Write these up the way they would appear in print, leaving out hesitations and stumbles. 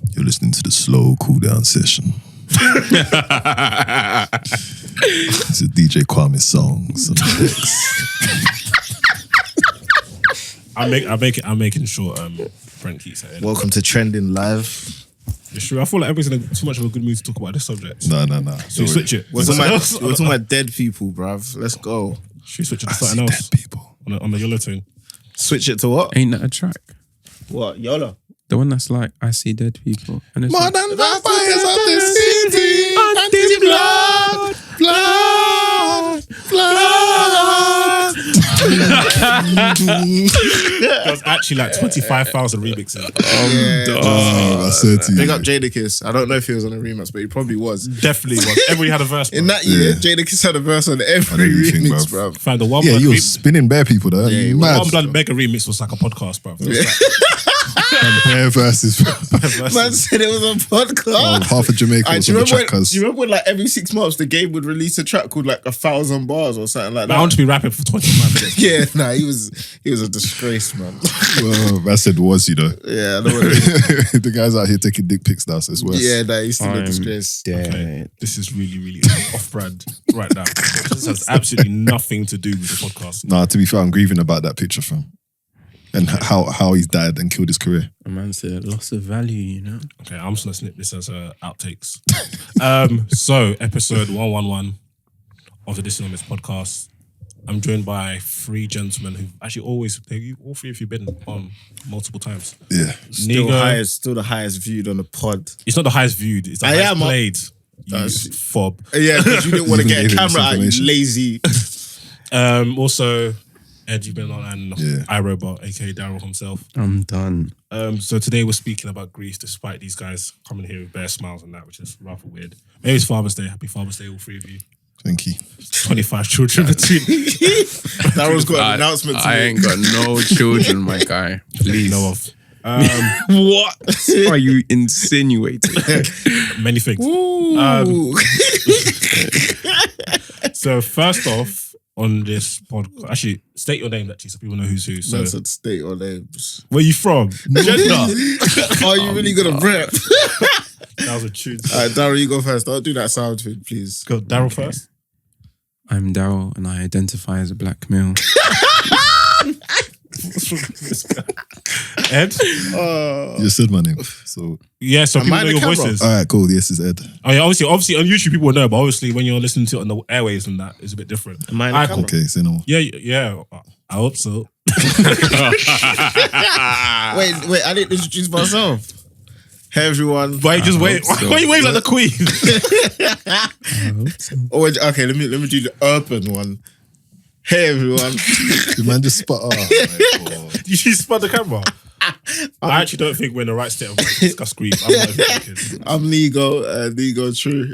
You're listening to the slow cool down session. It's a DJ Kwame songs. I'm making sure Brent keeps it in. Welcome to Trending Live. It's true. I feel like everybody's in too much of a good mood to talk about this subject. No. So switch it. We're talking about dead people, bruv. Let's go. Should we switch it to something else? Dead people. On the YOLO tune. Switch it to what? Ain't that a track? What? YOLO? The one that's like, I see dead people. And it's like, Modern vampires of the city. Anti-blood. Blood. There's actually like 25,000 remixes. I said to you. Big up Jadakiss. I don't know if he was on a remix, but he probably was. Definitely was. Everybody had a verse. In that year, Jadakiss had a verse on every remix, bruv. Found the one. Yeah, you was spinning bare people there. Yeah, Mad. One Blood Mega remix was like a podcast, bro. Bare verses. Man said it was a podcast. Half of Jamaica was Do on you the track. remember when like every 6 months the game would release a track called like 1,000 bars or something like that? I want to be rapping for 25 minutes. Yeah, nah, he was a disgrace, man. Well, I said was, you know. Yeah, I know what it is. The guy's out here taking dick pics now, so it's worse. Yeah, nah, he's still a disgrace. Okay. This is really, really off-brand right now. This has absolutely nothing to do with the podcast. Nah, to be fair, I'm grieving about that picture, fam. And how he's died and killed his career. a man said, loss of value, you know? Okay, I'm just going to snip this as outtakes. So, episode 111 of the DISUNOMICS podcast. I'm joined by 3 gentlemen who actually all 3 of you been on multiple times. Yeah. Still Nego, the highest viewed on the pod. it's not the highest viewed, it's the highest played. You fob. Yeah, because you didn't want to get a Even camera out, you information. lazy. Also, Ed, you've been on, and Yeah. iRobot, aka Darrell himself. I'm done. So today we're speaking about grief, despite these guys coming here with bare smiles and that, which is rather weird. Maybe it's Father's Day. Happy Father's Day, all 3 of you. Thank you. 25 children between. Darrell's got an announcement to I make. ain't got no children, my guy. Please. know of. What are you insinuating? Many things. Ooh. So first off, on this podcast, actually, state your name actually so people know who's who. So, Man said state or names. where you from? Gender. Are you really gonna rep? That was a tune. Alright, Darrell, you go first. Don't do that sound thing, please. Go, Darrell first. I'm Darrell and I identify as a black male. What's wrong with this guy? Ed? You just said my name. So, Yeah, so people I know the your camera? voices. all right, cool. Yes, it's Ed. Oh, yeah, obviously on YouTube people will know, but obviously when you're listening to it on the airwaves and that, it's a bit different. Am I in the Alright, camera? Okay, say no more. Yeah. I hope so. Wait, I didn't introduce myself. Hey everyone. Wait, just wait. hope so. Why are you waving like the Queen? Oh, wait, okay, let me do the urban one. Hey everyone. The man just spot. Oh, my God. You spun the camera. I actually don't think we're in the right state of mind to discuss grief. I'm not even thinking. I'm Nego True,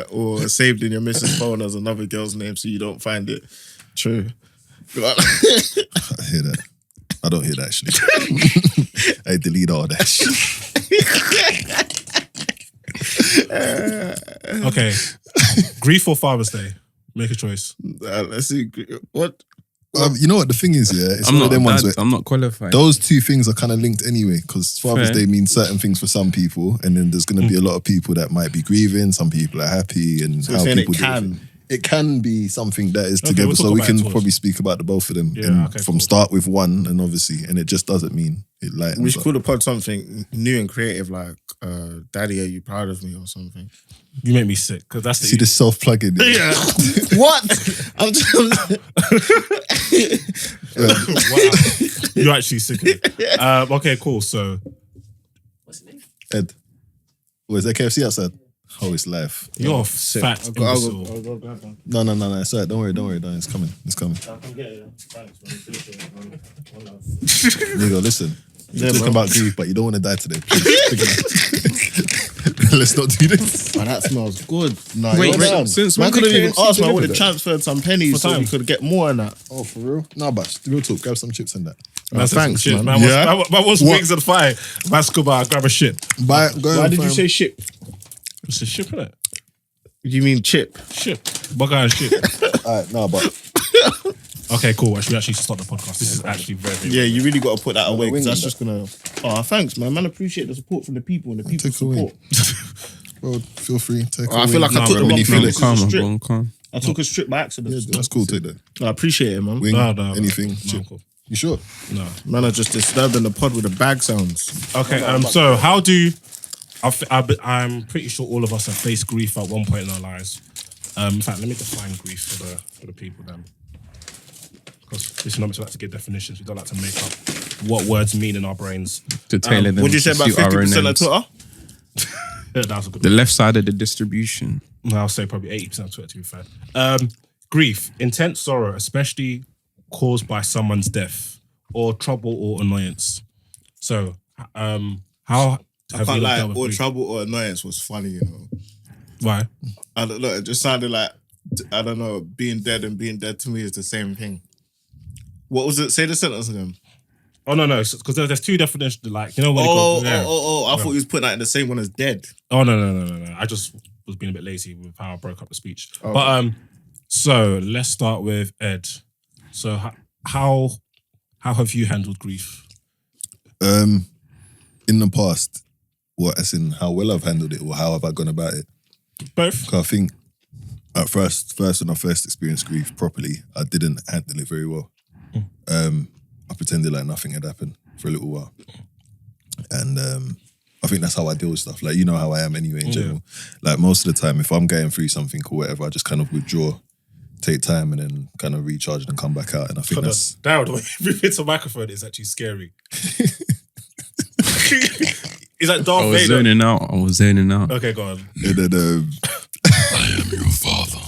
or saved in your missus' phone as another girl's name so you don't find it. True. I hear that. I don't hear that actually. I delete all that shit. Okay. Grief or Father's Day? Make a choice. Let's see. What? You know what the thing is, yeah? It's I'm one of not them ones where I'm not qualified. those 2 things are kind of linked anyway, because Father's Fair. Day means certain things for some people, and then there's going to be a lot of people that might be grieving, some people are happy, and So how saying people it can. It can be something that is Okay, together, we'll so talk we about can it towards- probably speak about the both of them Yeah, okay, from cool. start with one, and obviously, and it just doesn't mean it lightens We should up. call the pod something new and creative, like Daddy, are you proud of me or something? You make me sick because that's the See this self-plugging? Yeah. What? I'm just, Wow. You're actually sick of it. Okay, cool. So Ed, is there KFC outside? Oh, it's live. you're fat I'll imbecile. go grab one. No, it's alright. Don't worry. It's coming. It's coming. I can get it. Thanks, man. Nigga, listen. You're Yeah, talking bro. about grief, but you don't want to die today. Let's not do this. Oh, that smells good. Nah, Wait, you're down. since man when could have did even KFC asked me. I would deliver have that? transferred some pennies For so we time. could get more on that. Oh, for real? No, but real talk. Grab some chips and that. Thanks, Shit, man. was, Yeah? man was What? wings and fire. Man, scuba, grab a shit. Go Why and did you find- say ship? It's a ship, innit? You mean chip? Shit. Bugger and shit. Alright, no, but Okay, cool. We actually start the podcast. This is actually very, very Yeah, you really got to put that away because wing that's that. just gonna. Oh, thanks, man. Man, appreciate the support from the people and the people Take away. support. Bro, feel free. Take I feel like I took the when wrong you thing. feel This it. is a Calm, strip. bro, calm. I took a strip by accident. Yeah, that's cool. Take that. I appreciate it, man. Wing, No. anything. No, Chip. cool. You sure? No. Man, I just disturbing the pod with the bag sounds. Okay, so how do... I'm pretty sure all of us have faced grief at one point in our lives. In fact, let me define grief for the people then. Because DISUNOMICS like to give definitions. We don't like to make up what words mean in our brains. To tailor them What did you say to about suit our own 50% of ends. Twitter? That was a good The one. left side of the distribution. I'll say probably 80% of Twitter, to be fair. Grief, intense sorrow, especially caused by someone's death or trouble or annoyance. So, how I have can't you lie, dealt with or grief? trouble or annoyance was funny, you know. Why? I don't know, it just sounded like, I don't know, being dead and being dead to me is the same thing. What was it? Say the sentence again. Oh, no, because there's two definitions, like, you know when I thought he was putting that in the same one as dead. Oh, no. I just was being a bit lazy with how I broke up the speech. Okay. But, so let's start with Ed. So how have you handled grief? In the past, what as in how well I've handled it or how have I gone about it? Both. 'Cause I think at first when I first experienced grief properly, I didn't handle it very well. I pretended like nothing had happened for a little while. And I think that's how I deal with stuff. Like, you know how I am anyway in general. Like most of the time, if I'm going through something or whatever, I just kind of withdraw, take time and then kind of recharge and come back out. And I think that's... Darrell, the way you move into a microphone is actually scary. Is that Darth I was Vader? zoning out. Okay, go on. And then, I am your father.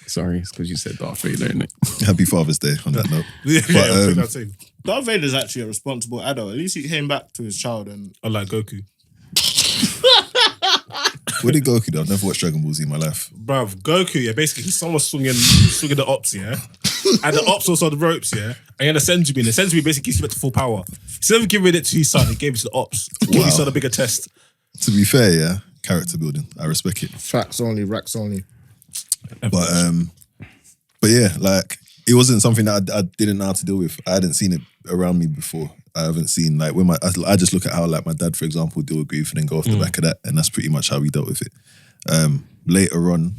Sorry, it's because you said Darth Vader, innit? Happy Father's Day on that note. Yeah, But, I think that's it. Darth Vader's actually a responsible adult. At least he came back to his child and... Unlike Goku. What did Goku do? I've never watched Dragon Ball Z in my life. Bruv, Goku, yeah, basically he's someone swinging the ops, yeah? And the ops also the ropes, yeah? And he had a Senju beam. The Senju beam basically gives you back to full power. Instead of giving it to his son, he gave it to the ops. Give his son a bigger test. To be fair, yeah, character building. I respect it. Facts only, racks only. But yeah, like it wasn't something that I didn't know how to deal with. I hadn't seen it around me before. I haven't seen like when I just look at how like my dad, for example, would deal with grief and then go off the back of that, and that's pretty much how we dealt with it. Later on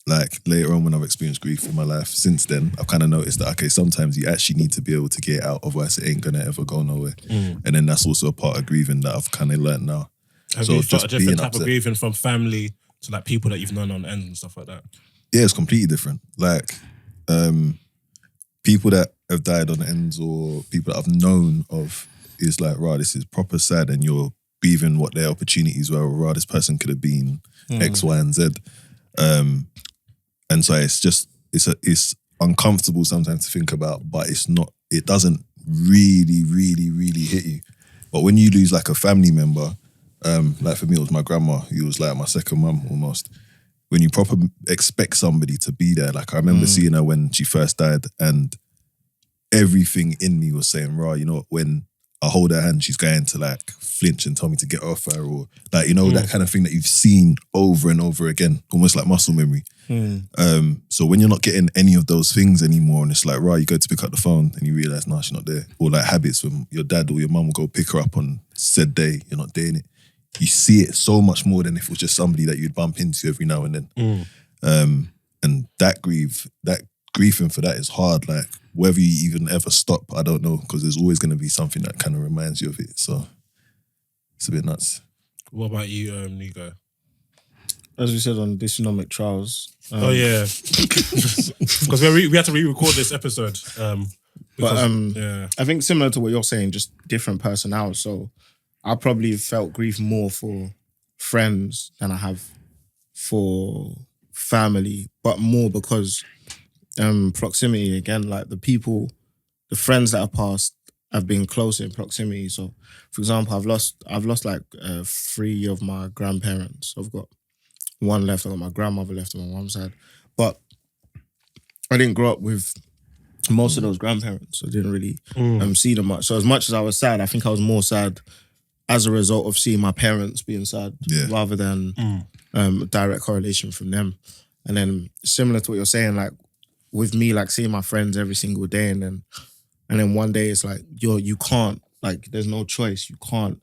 when I've experienced grief in my life, since then I've kind of noticed that okay, sometimes you actually need to be able to get it out, otherwise it ain't gonna ever go nowhere. And then that's also a part of grieving that I've kind of learned now. Have you felt a different type of grieving from family to like people that you've known on ends and stuff like that? Yeah, it's completely different. Like people that have died on ends or people that I've known of is like, right, this is proper sad, and you're grieving what their opportunities were, or right, this person could have been X, Y, and Z. And so it's uncomfortable sometimes to think about, but it doesn't really, really, really hit you. But when you lose like a family member, like for me, it was my grandma, who was like my second mum almost. When you proper expect somebody to be there, like I remember seeing her when she first died, and everything in me was saying, "Rah, you know, when I hold her hand, she's going to like flinch and tell me to get off her," or like, you know, that kind of thing that you've seen over and over again, almost like muscle memory. So when you're not getting any of those things anymore, and it's like, right, you go to pick up the phone and you realize, no, she's not there. Or like habits when your dad or your mum will go pick her up on said day, you're not doing it. You see it so much more than if it was just somebody that you'd bump into every now and then. And that grieving for that is hard. Like whether you even ever stop, I don't know, because there's always going to be something that kind of reminds you of it. So it's a bit nuts. What about you, Nego? As we said on DISUNOMIC Trials. Oh yeah, because we had to re-record this episode. I think similar to what you're saying, just different personnel. So I probably felt grief more for friends than I have for family, but more because proximity again, like the friends that have passed have been close in proximity. So for example, I've lost like 3 of my grandparents. I've got one left, I've got my grandmother left on my mom's side. But I didn't grow up with most of those grandparents. I didn't really see them much. So as much as I was sad, I think I was more sad as a result of seeing my parents being sad rather than a direct correlation from them. And then similar to what you're saying, like with me, like seeing my friends every single day, and then one day it's like you can't Like, there's no choice. You can't.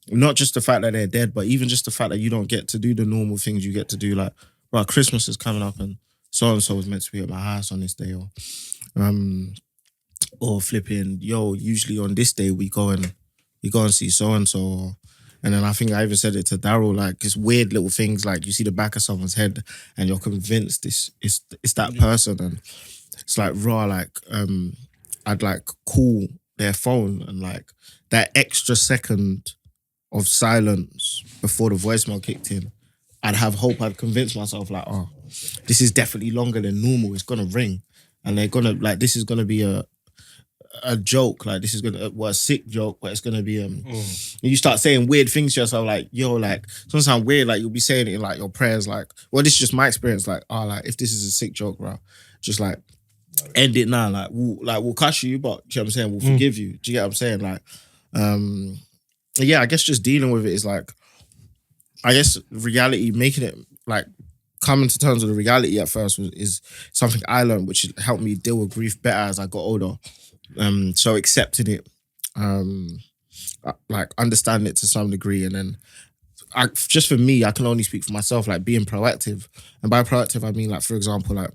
Not just the fact that they're dead, but even just the fact that you don't get to do the normal things you get to do. Like, right, Christmas is coming up and so-and-so was meant to be at my house on this day, or flipping, usually on this day we go and see so-and-so. And then I think I even said it to Darrell, like, it's weird little things, like you see the back of someone's head and you're convinced it's that person. And it's like, raw, like, I'd like call their phone and like that extra second of silence before the voicemail kicked in, I'd have hope. I'd convince myself like, oh, this is definitely longer than normal. It's gonna ring, and they're gonna like, this is gonna be a joke. Like, this is gonna a sick joke, but it's gonna be And you start saying weird things to yourself, like, like, sometimes sound weird. Like, you'll be saying it in like your prayers, like, well, this is just my experience. Like, like, if this is a sick joke, bro, just like end it now. Like, we'll cuss you, but do you know what I'm saying? We'll forgive you. Do you get what I'm saying? Like, yeah, I guess just dealing with it is like, I guess reality, making it like coming to terms with the reality at first is something I learned, which helped me deal with grief better as I got older. So accepting it, like understanding it to some degree, and then just for me, I can only speak for myself, like being proactive. And by proactive, I mean like, for example, like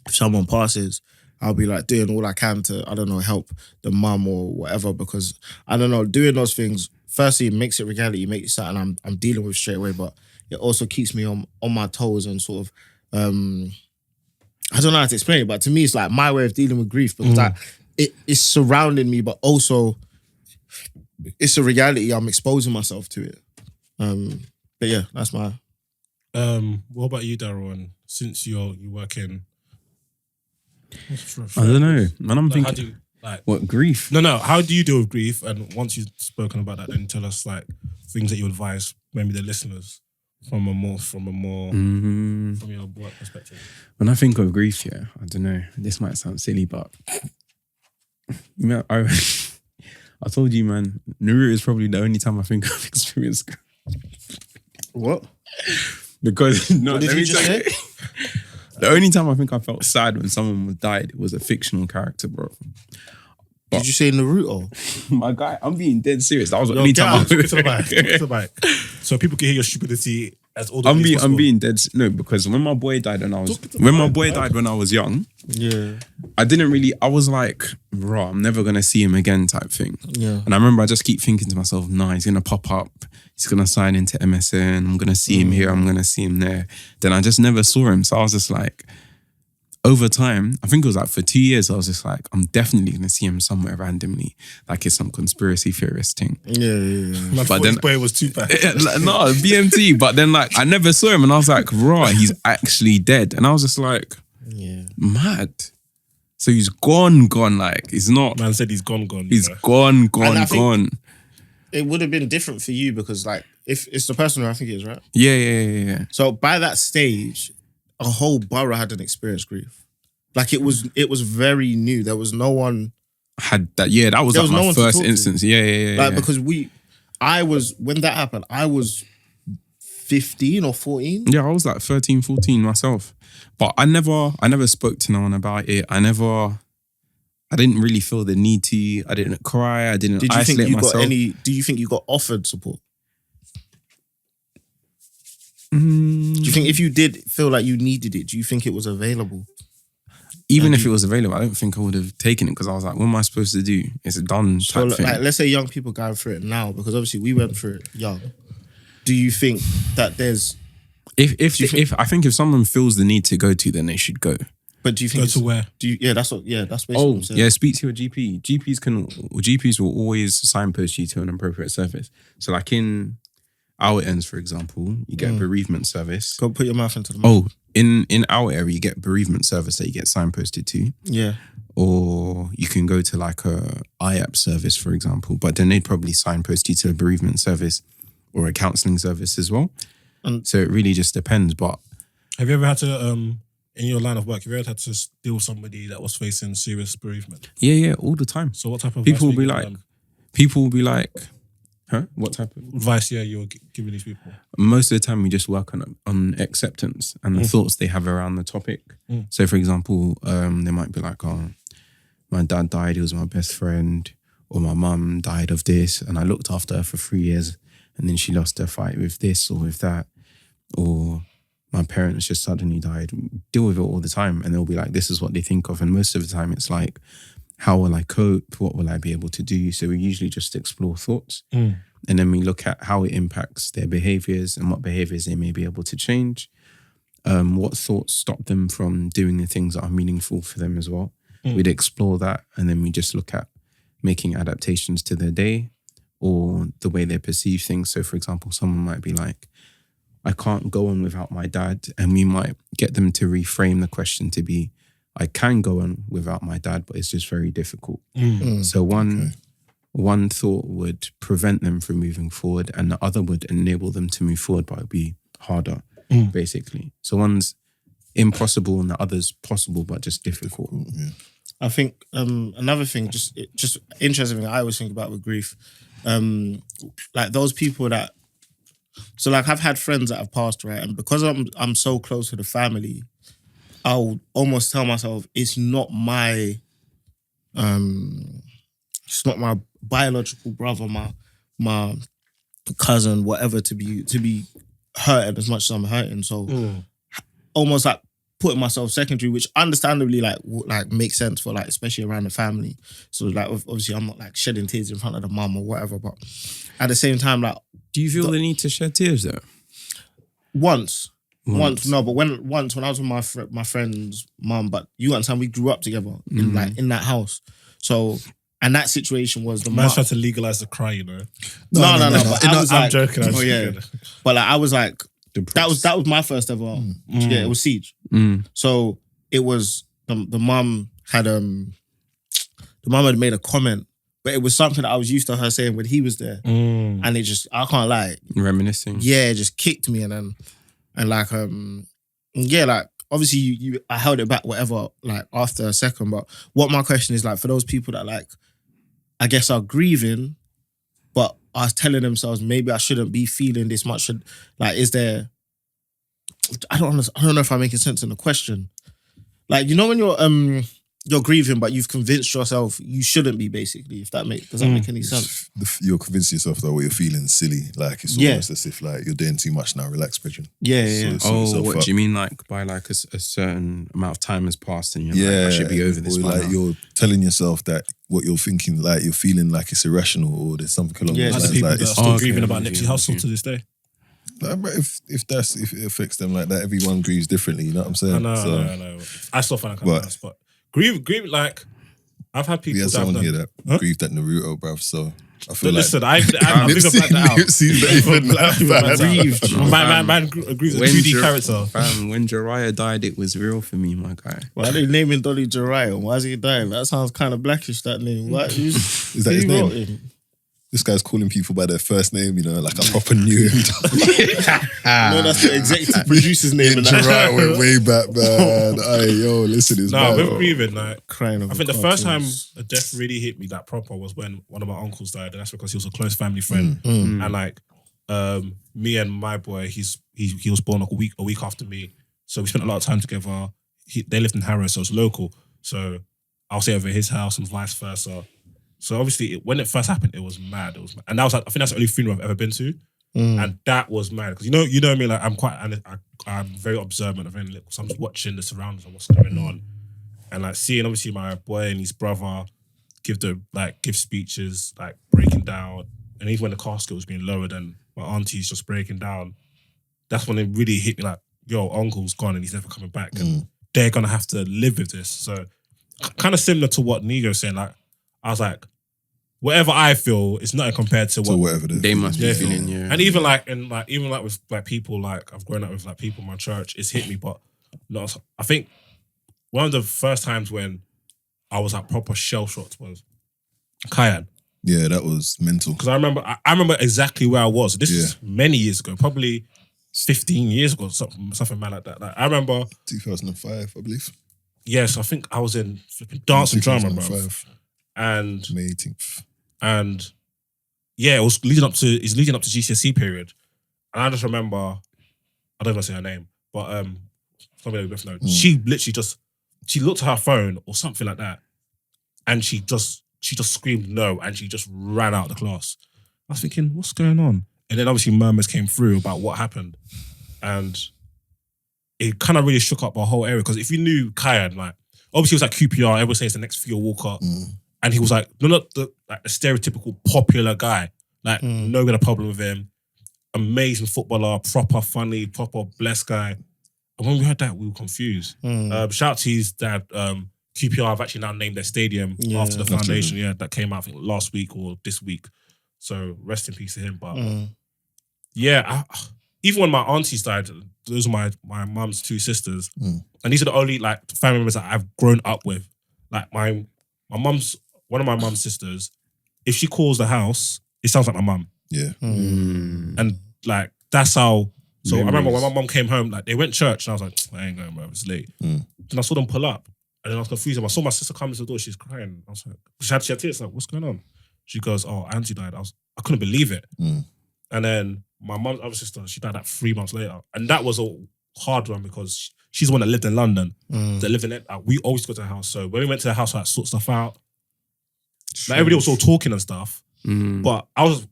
if someone passes, I'll be like doing all I can to, I don't know, help the mum or whatever, because I don't know, doing those things, firstly, it makes it reality, it makes it something I'm dealing with straight away, but it also keeps me on my toes and sort of, I don't know how to explain it, but to me, it's like my way of dealing with grief, because it's surrounding me, but also it's a reality. I'm exposing myself to it. But yeah, that's my... What about you, Darrell? And since you work in... I don't know. Man, I'm thinking... How do you, like, what, grief? No. How do you deal with grief? And once you've spoken about that, then tell us like things that you advise maybe the listeners from your work perspective. When I think of grief, yeah, I don't know. This might sound silly, but you know, I told you, man, Nauru is probably the only time I think I've experienced grief. What? Because what did you just say? The only time I think I felt sad when someone died was a fictional character, bro. But did you say Naruto? My guy, I'm being dead serious. That was the only time. Talk to the mic. So people can hear your stupidity as all the I'm being dead. No, because when my boy died when I was young, yeah, I was like, bro, I'm never gonna see him again type thing. Yeah. And I remember I just keep thinking to myself, nah, he's gonna pop up, he's gonna sign into MSN, I'm gonna see him here, I'm gonna see him there. Then I just never saw him. So I was just like, over time, I think it was like for 2 years, I was just like, I'm definitely gonna see him somewhere randomly, like it's some conspiracy theorist thing. Yeah. But then boy was too bad. No, BMT. But then like I never saw him, and I was like, raw, he's actually dead. And I was just like, yeah, mad. So he's gone. Like he's not. Man said he's gone. He's gone. It would have been different for you because like if it's the person who I think it is, right? Yeah. So by that stage, a whole borough hadn't experienced grief. Like it was very new. There was no one had that. Yeah, that was like my first instance. Yeah. Like because when that happened, I was 15 or 14. Yeah, I was like 13, 14 myself. But I never spoke to no one about it. I didn't really feel the need to. I didn't cry. I didn't isolate myself. Do you think you got offered support? Do you think if you did feel like you needed it, do you think it was available? Even if it was available, I don't think I would have taken it because I was like, what am I supposed to do? It's a done type thing. Like, let's say young people going through it now, because obviously we went through it young. Do you think that there's... I think if someone feels the need to go to, then they should go. But do you think... Go to where? That's basically what I'm saying. Yeah, speak to your GP. GPs will always signpost you to an appropriate service. So like in... our ends, for example, you get a bereavement service. Go put your mouth into the mic. In our area, you get bereavement service that you get signposted to. Yeah. Or you can go to like a IAP service, for example, but then they'd probably signpost you to a bereavement service or a counselling service as well. So it really just depends. But have you ever had to, in your line of work, have you ever had to deal with somebody that was facing serious bereavement? Yeah, all the time. So what type of people will be like, huh? What type of advice? Yeah, you're giving these people. Most of the time, we just work on acceptance and the thoughts they have around the topic. So, for example, they might be like, "Oh, my dad died. He was my best friend," or my mum died of this and I looked after her for 3 years and then she lost her fight with this or with that, or my parents just suddenly died. Deal with it all the time, and they'll be like, this is what they think of. And most of the time it's like, how will I cope? What will I be able to do? So we usually just explore thoughts. And then we look at how it impacts their behaviors and what behaviors they may be able to change. What thoughts stop them from doing the things that are meaningful for them as well. We'd explore that, and then we just look at making adaptations to their day or the way they perceive things. So for example, someone might be like, I can't go on without my dad. And we might get them to reframe the question to be, I can go on without my dad, but it's just very difficult. So one thought would prevent them from moving forward and the other would enable them to move forward, but it would be harder, basically. So one's impossible and the other's possible, but just difficult. I think another thing, just interesting thing I always think about with grief, like those people that, so like I've had friends that have passed, right? And because I'm so close to the family, I'll almost tell myself it's not my biological brother, my cousin, whatever, to be hurting as much as I'm hurting. So almost like putting myself secondary, which understandably like makes sense for like, especially around the family. So like obviously I'm not like shedding tears in front of the mum or whatever, but at the same time, like, do you feel the need to shed tears though? Once, no, but when I was with my friend's mum, but you understand, we grew up together in that house. So, and that situation was the man's trying to legalize the cry, you know. No. But I was I'm like, joking. Oh yeah, but like I was like, that was my first ever. Yeah, it was Siege. So it was the mum had made a comment. But it was something that I was used to her saying when he was there. And it just, I can't lie. Reminiscing. Yeah, it just kicked me. And like, like, obviously I held it back, whatever, like after a second. But what my question is like, for those people that like, I guess are grieving, but are telling themselves, maybe I shouldn't be feeling this much. Like, is there, I don't know if I'm making sense in the question. Like, you know, when you're grieving, but you've convinced yourself you shouldn't be, basically, does that make any sense? You're convincing yourself that what you're feeling is silly. Like, it's almost as if like you're doing too much now. Relax, Bridget. Yeah. What do you mean, like by like a certain amount of time has passed and you're like, I should be over this? Or like you're telling yourself that what you're thinking, like you're feeling like it's irrational or there's something along those lines. People like, that are still grieving about Nipsey Hussle to this day. Like, but if it affects them like that, everyone grieves differently. You know what I'm saying? I know. I still find it kind of nice, but grieve like. I've had people. Yeah, someone here that grieved at Naruto, bruv. So I feel listen, like I think I've that out. Grieved. Man grieves a 2D character. Fam, when Jiraiya died, it was real for me, my guy. Why are they naming Dolly Jiraiya? Why is he dying? That sounds kind of blackish, that name. What? Is that his name? This guy's calling people by their first name, you know, like I proper knew him. No, that's the executive producer's name. Jiraiya went way back, man. Listen, it's bad. We're grieving. Like, crying. I think the first time a death really hit me that proper was when one of my uncles died, and that's because he was a close family friend. And like, me and my boy, he was born like a week after me, so we spent a lot of time together. They lived in Harrow, so it's local. So I'll stay over at his house and vice versa. So obviously, when it first happened, it was mad. And that was like, I think that's the only funeral I've ever been to, and that was mad because you know me, like I'm very observant of anything, so I'm just watching the surroundings and what's going on, and like seeing obviously my boy and his brother give speeches, like breaking down, and even when the casket was being lowered and my auntie's just breaking down, that's when it really hit me like, yo, uncle's gone and he's never coming back, and they're gonna have to live with this. So kind of similar to what Nego's saying, like I was like, whatever I feel, it's nothing compared to what whatever they must be feeling. Yeah, and even with like people, like I've grown up with like people in my church, it's hit me. But not, I think one of the first times when I was like proper shell shocked was Kayan. Yeah, that was mental. Because I remember exactly where I was. This is many years ago, probably 15 years ago, something mad like that. Like I remember 2005, I believe. Yes, I think I was in dance and drama, bro. And May 18th. And yeah, it's leading up to GCSE period. And I just remember, I don't even say her name, but somebody we both know. She literally she looked at her phone or something like that, and she just she just screamed no, and she just ran out of the class. I was thinking, what's going on? And then obviously murmurs came through about what happened, and it kind of really shook up our whole area. Because if you knew Kyan, like obviously he was like QPR, everyone says the next Theo Walker, and he was like not the like a stereotypical popular guy, like no got a problem with him, amazing footballer, proper funny, proper blessed guy. And when we heard that, we were confused. Shout out to his dad. QPR have actually now named their stadium after the foundation. Yeah, that came out I think last week or this week. So rest in peace to him. But even when my aunties died, those are my mum's two sisters, and these are the only like family members that I've grown up with. Like my mum's one of my mum's sisters. If she calls the house, it sounds like my mum. Yeah, and like that's how. So I remember when my mum came home, like they went to church, and I was like, I ain't going, bro. It's late. Then I saw them pull up, and then I was confused. I saw my sister come to the door. She's crying. I was like, she had tears. Like, what's going on? She goes, oh, auntie died. I couldn't believe it. And then my mum's other sister, she died like 3 months later, and that was a hard one because she's the one that lived in London. That lived in it. We always go to the house. So when we went to the house, I like, sort stuff out. Like everybody was all talking and stuff, but I was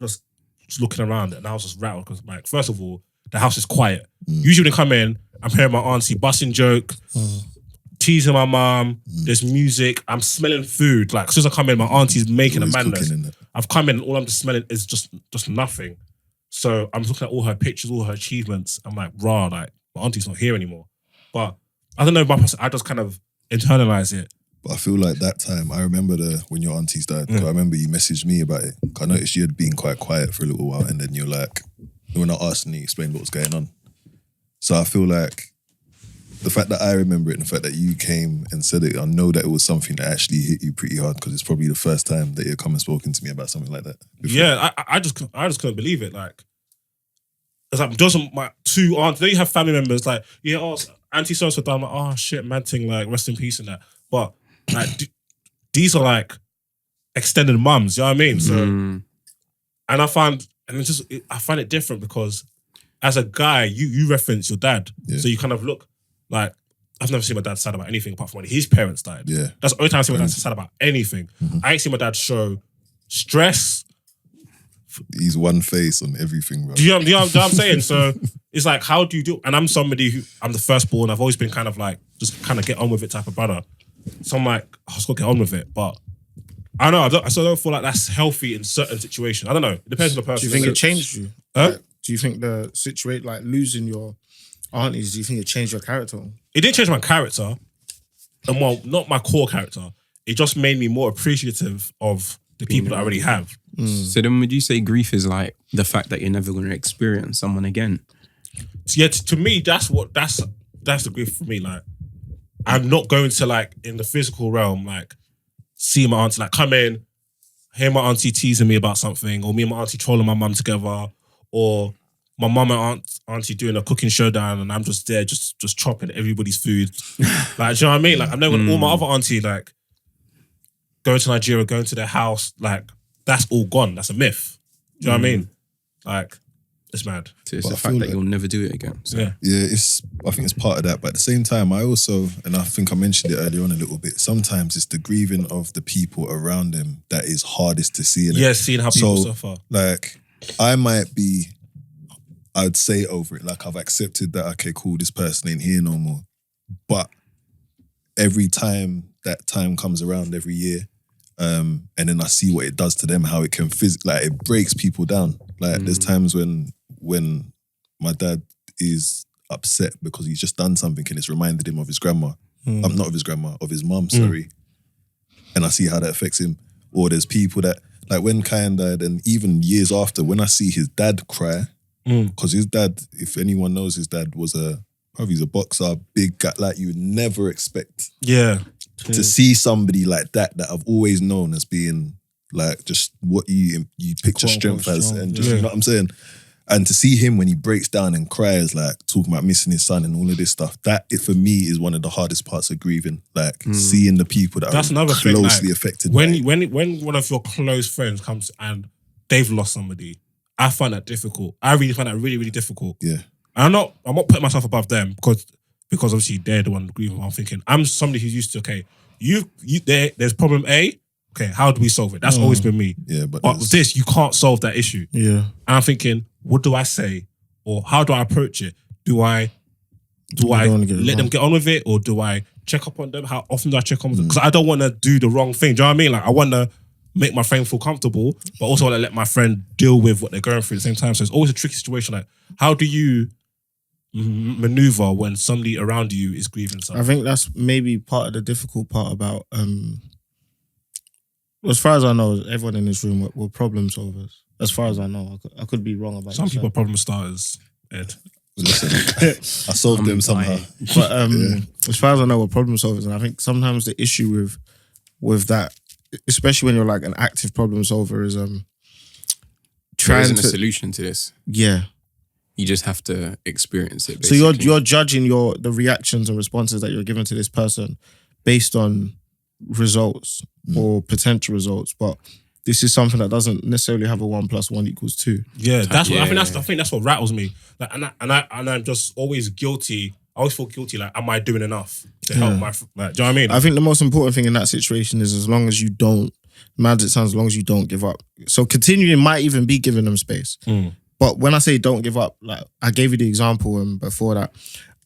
just looking around and I was just rattled because, like, first of all, the house is quiet. Usually when I come in, I'm hearing my auntie busting joke, teasing my mum. There's music. I'm smelling food. Like as soon as I come in, my auntie's making a madness. I've come in and all I'm just smelling is just nothing. So I'm looking at all her pictures, all her achievements. I'm like, rah, like my auntie's not here anymore. But I don't know, I just kind of internalize it. But I feel like that time, I remember when your aunties died. I remember you messaged me about it. I noticed you had been quite quiet for a little while, and then you're like, when I asked and you explained what was going on. So I feel like the fact that I remember it and the fact that you came and said it, I know that it was something that actually hit you pretty hard because it's probably the first time that you've come and spoken to me about something like that before. Yeah, I just couldn't believe it. Like, it's like just my two aunts. Then you have family members like, yeah, oh, Auntie so-and-so died. I'm like, oh shit, man, thing, like rest in peace and that. But like, these are like extended mums. You know what I mean? So, and I find it different because as a guy, you reference your dad, so you kind of look. Like, I've never seen my dad sad about anything apart from when his parents died. Yeah. That's the only time I've seen my dad sad about anything. I ain't seen my dad show stress. He's one face on everything, bro. Do you know what I'm saying? So it's like, how do you do? And I'm somebody I'm the firstborn. I've always been kind of like, just kind of get on with it type of brother. So I'm like, I just got to get on with it. But I don't know. I don't feel like that's healthy in certain situations. I don't know. It depends on the person. Do you think it changed you? Huh? Like, do you think the situation, like losing your aunties, do you think it changed your character? It didn't change my character. And well, not my core character. It just made me more appreciative of the people that I already have. So then would you say grief is like the fact that you're never going to experience someone again? Yeah, to me, that's the grief for me. Like, I'm not going to like in the physical realm, like see my auntie like come in, hear my auntie teasing me about something, or me and my auntie trolling my mum together, or my mum and auntie doing a cooking showdown, and I'm just there, just chopping everybody's food. Like, do you know what I mean? Like, I'm never all my other auntie like going to Nigeria, going to their house, like that's all gone. That's a myth. Do you know what I mean? Like, it's mad. So it's But the I fact feel that like- you'll never do it again. So. Yeah. Yeah, I think it's part of that. But at the same time, I also, and I think I mentioned it earlier on a little bit, sometimes it's the grieving of the people around them that is hardest to see. innit? Yeah, seeing how people So, suffer. Like, I'd say over it, like I've accepted that, okay, cool, this person ain't here no more. But every time that time comes around every year, and then I see what it does to them, how it can like it breaks people down. Like there's times when my dad is upset because he's just done something and it's reminded him of his grandma. Not of his grandma, of his mum, sorry. And I see how that affects him. Or there's people that, like when Kyan died and even years after, when I see his dad cry, because his dad, if anyone knows, his dad was he's a boxer, big guy, like you would never expect Yeah. to see somebody like that I've always known as being like just what you picture Quote, strength unquote, as, strong. and just you know what I'm saying. And to see him when he breaks down and cries, like talking about missing his son and all of this stuff, that it for me is one of the hardest parts of grieving. Like seeing the people that That's are another thing, closely like, affected. When by it. when one of your close friends comes and they've lost somebody, I find that difficult. I really find that really, really difficult. Yeah. And I'm not putting myself above them because obviously they're the one grieving. I'm thinking I'm somebody who's used to, okay, there's problem A, okay, how do we solve it? That's always been me. Yeah, but with this, you can't solve that issue. Yeah. And I'm thinking, what do I say? Or how do I approach it? Do I let them get on with it? Or do I check up on them? How often do I check on them? Because I don't want to do the wrong thing. Do you know what I mean? Like, I want to make my friend feel comfortable, but also want to let my friend deal with what they're going through at the same time. So it's always a tricky situation. Like, how do you maneuver when somebody around you is grieving something? I think that's maybe part of the difficult part about, as far as I know, everyone in this room were problem solvers. As far as I know, I could be wrong about Some people are problem starters, Ed. Listen, I solved them somehow. But as far as I know, we're problem solvers, and I think sometimes the issue with that, especially when you're like an active problem solver, is There trying isn't to a solution to this. yeah. You just have to experience it. So Basically. you're judging the reactions and responses that you're giving to this person based on results or potential results, but this is something that doesn't necessarily have a 1 + 1 = 2. Yeah, that's what I think. Yeah. I think that's what rattles me. Like, and I'm just always guilty. I always feel guilty. Like, am I doing enough to help my? Like, do you know what I mean? I think the most important thing in that situation is as long as you don't, mad as it sounds, as long as you don't give up. So continuing might even be giving them space. But when I say don't give up, like I gave you the example before that,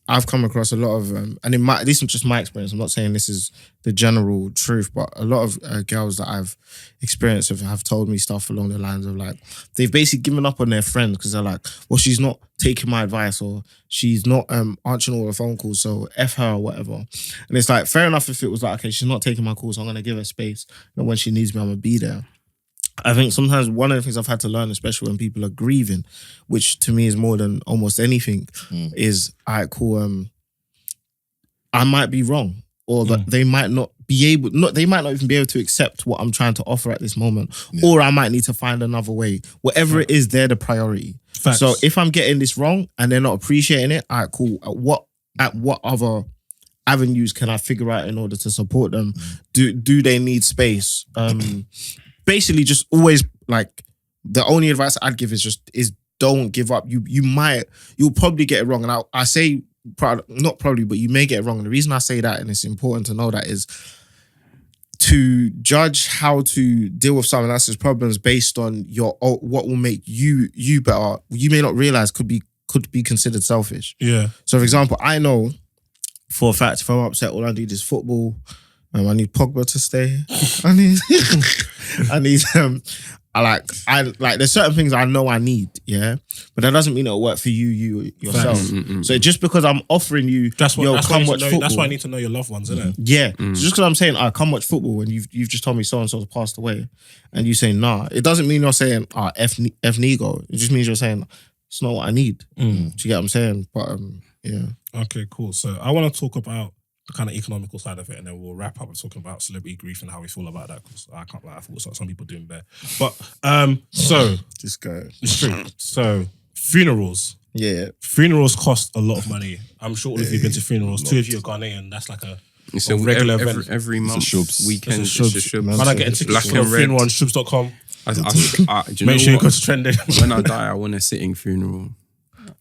I've come across a lot of, and this is just my experience. I'm not saying this is the general truth, but a lot of girls that I've experienced have told me stuff along the lines of like, they've basically given up on their friends because they're like, well, she's not taking my advice or she's not answering all the phone calls, so F her or whatever. And it's like, fair enough if it was like, okay, she's not taking my calls, so I'm going to give her space. And when she needs me, I'm going to be there. I think sometimes one of the things I've had to learn, especially when people are grieving, which to me is more than almost anything, is I might be wrong, or that they might not be able, they might not even be able to accept what I'm trying to offer at this moment, or I might need to find another way. Whatever it is, they're the priority. Facts. So if I'm getting this wrong and they're not appreciating it, all right, cool. At what other avenues can I figure out in order to support them? Do they need space? Basically, just always like the only advice I'd give is don't give up. You'll probably get it wrong, and I say not probably, but you may get it wrong. And the reason I say that, and it's important to know that, is to judge how to deal with someone else's problems based on what will make you better. You may not realize could be considered selfish. Yeah. So, for example, I know for a fact if I'm upset, all I need is football. I need Pogba to stay. I need there's certain things I know I need, yeah, but that doesn't mean it'll work for you yourself. So just because I'm offering you, That's why I need to know your loved ones, isn't it? Yeah. So just because I'm saying, come watch football, and you've just told me so and so's passed away, and you say nah, it doesn't mean you're saying F Nego. It just means you're saying it's not what I need. Do you get what I'm saying? But yeah. Okay, cool. So I want to talk about the kind of economical side of it, and then we'll wrap up with talking about celebrity grief and how we feel about that, because I can't lie, I thought some people doing better. But so This guy. it's true. So funerals. Yeah. Funerals cost a lot of money. I'm sure all of you have been to funerals. 2 of you are Ghanaian. That's like a regular event. Every month, shubs. weekend, It's it's a a shubs. shubs. When I get a ticket Black to a and red. funeral on shubs.com, Make make sure you go to trending. When I die, I want a sitting funeral.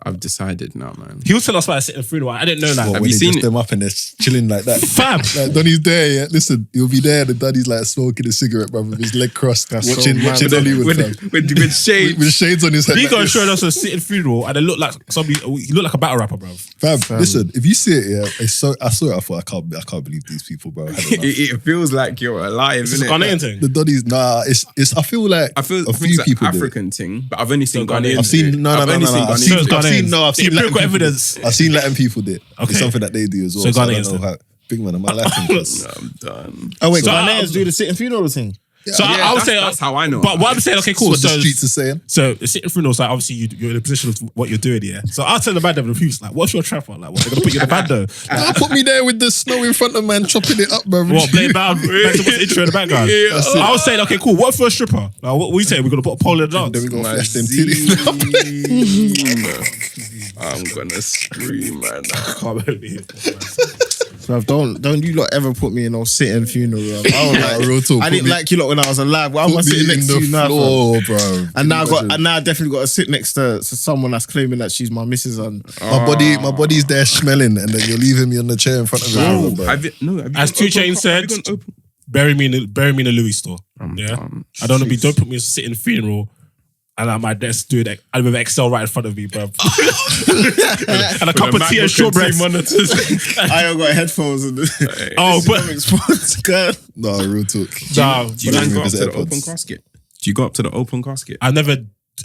I've decided now, man. He was telling us about a sitting funeral. I didn't know that. What, Have when you he seen dressed it? them up and they're chilling like that? Fam. Like Donnie's there, yeah. Listen, he'll be there, and Donnie's like smoking a cigarette, bro, with his leg crossed, watching Hollywood, fam. With shades. With shades on his head. Nico like this. showed us a sitting funeral, and it looked like he looked like a battle rapper, bro. Fam, listen, if you see it, yeah, I saw it, I thought, I can't believe these people, bro. I had enough. It feels like you're alive, It's a isn't it? Ghanaian thing. The Donnie's, it's. I feel like I feel a few it's people an do it. African thing, but I've only seen Ghanaian. Ghanaians. I've seen do it. no. I've only seen I've Ghanaians. seen So it's Ghanaians. I've The seen Latin empirical people do it. evidence. I've seen Latin people do it. Okay. It's something that they do as well. So So I Ghanaians don't know then. how. Big man, am I Latin? I'm done. Oh wait, So Ghanaians do the sitting funeral thing. So I would say that's how I know. But what I'm saying, okay, cool. That's what So the streets are saying. So the sitting funeral, like obviously you're in a position of what you're doing, yeah. So I'll tell the band the priests, like, what's your trapper? Like, what, they're gonna put you in the band though? Nah, put me there with the snow in front of man, chopping it up, bro. What, play band, intro in the background? That's it. I was saying, okay, cool. What for a stripper? Like, what we saying? We're gonna put a pole in the Then we dance. gonna My flash them Z- titties. I'm gonna scream right now. Can't believe it. So don't you lot ever put me in no sitting funeral. I was like, Real talk, I put didn't me- like you lot when I was alive. Why am I Put sitting me in next to you the now? floor, bro. And now I definitely got to sit next to someone that's claiming that she's my missus. And My body's there smelling, and then you're leaving me on the chair in front of the Bro. bro. Have you As gone 2 Chainz open- said- have you gone open- bury me in a Louis store. Yeah, done. I don't want to be. Don't put me in a sitting funeral. And at my desk doing it, and with Excel right in front of me, bro. And a cup of tea and shortbread. I ain't got headphones in this. Oh, but No, real talk. nah, Do you But go up with to his the AirPods. open casket? Do you go up to the open casket? I never